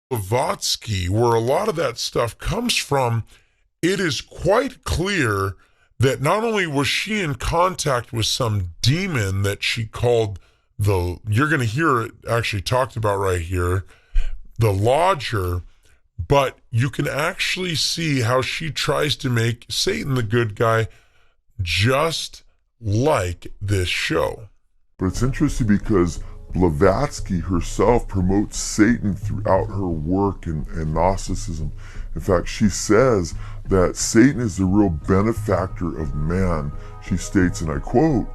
Blavatsky, where a lot of that stuff comes from, it is quite clear that not only was she in contact with some demon that she called you're going to hear it actually talked about right here, the lodger, but you can actually see how she tries to make Satan the good guy just like this show. But it's interesting because Blavatsky herself promotes Satan throughout her work in Gnosticism. In fact, she says that Satan is the real benefactor of man. She states, and I quote,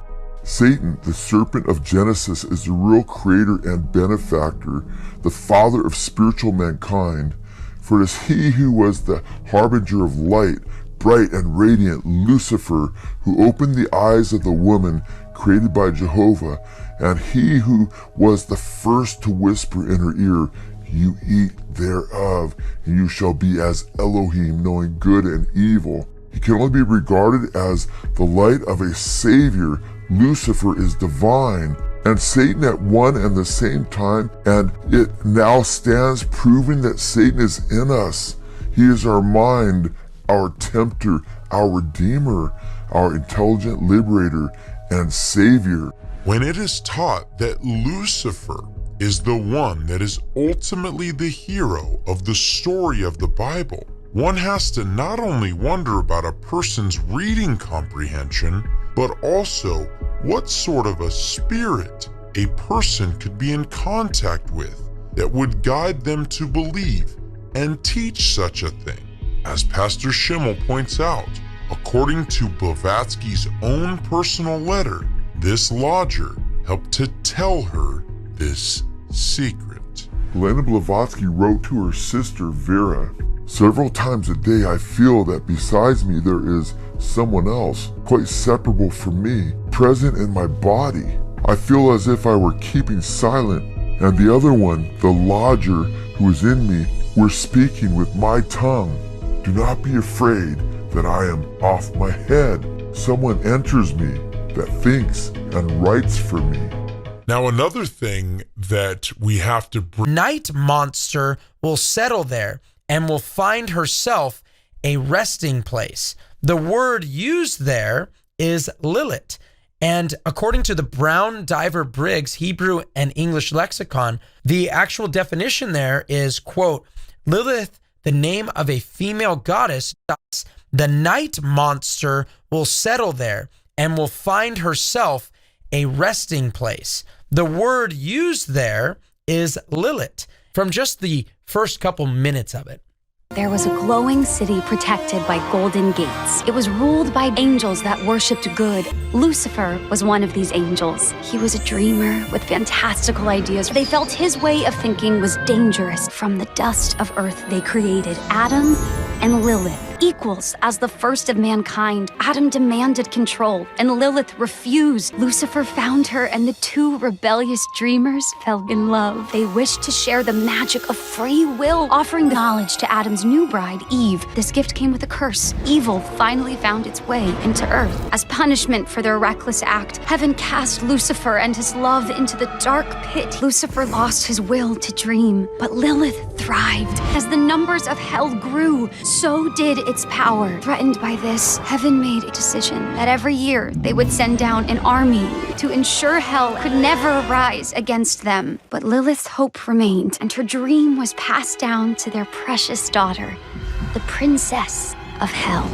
"Satan, the serpent of Genesis, is the real creator and benefactor, the father of spiritual mankind. For it is he who was the harbinger of light, bright and radiant Lucifer, who opened the eyes of the woman created by Jehovah, and he who was the first to whisper in her ear, 'You eat thereof, and you shall be as Elohim, knowing good and evil.' He can only be regarded as the light of a savior. Lucifer is divine, and Satan at one and the same time, and it now stands proving that Satan is in us. He is our mind, our tempter, our redeemer, our intelligent liberator, and savior." When it is taught that Lucifer is the one that is ultimately the hero of the story of the Bible, one has to not only wonder about a person's reading comprehension, but also what sort of a spirit a person could be in contact with that would guide them to believe and teach such a thing. As Pastor Schimmel points out, according to Blavatsky's own personal letter, this lodger helped to tell her this secret. Helena Blavatsky wrote to her sister Vera, "Several times a day I feel that besides me there is someone else, quite separable from me, present in my body. I feel as if I were keeping silent, and the other one, the lodger who is in me, were speaking with my tongue. Do not be afraid that I am off my head. Someone enters me that thinks and writes for me." Now, another thing that we have to night monster will settle there and will find herself a resting place. The word used there is Lilith. And according to the Brown Diver Briggs Hebrew and English lexicon, the actual definition there is, quote, "Lilith, the name of a female goddess, thus the night monster will settle there and will find herself a resting place." The word used there is Lilith from just the first couple minutes of it. There was a glowing city protected by golden gates. It was ruled by angels that worshipped good. Lucifer was one of these angels. He was a dreamer with fantastical ideas. They felt his way of thinking was dangerous. From the dust of earth, they created Adam and Lilith, equals as the first of mankind. Adam demanded control, and Lilith refused. Lucifer found her, and the two rebellious dreamers fell in love. They wished to share the magic of free will, offering knowledge to Adam's new bride, Eve. This gift came with a curse. Evil finally found its way into earth. As punishment for their reckless act, heaven cast Lucifer and his love into the dark pit. Lucifer lost his will to dream, but Lilith thrived. As the numbers of hell grew, so did its power. Threatened by this, heaven made a decision that every year they would send down an army to ensure hell could never rise against them. But Lilith's hope remained, and her dream was passed down to their precious daughter, the Princess of Hell.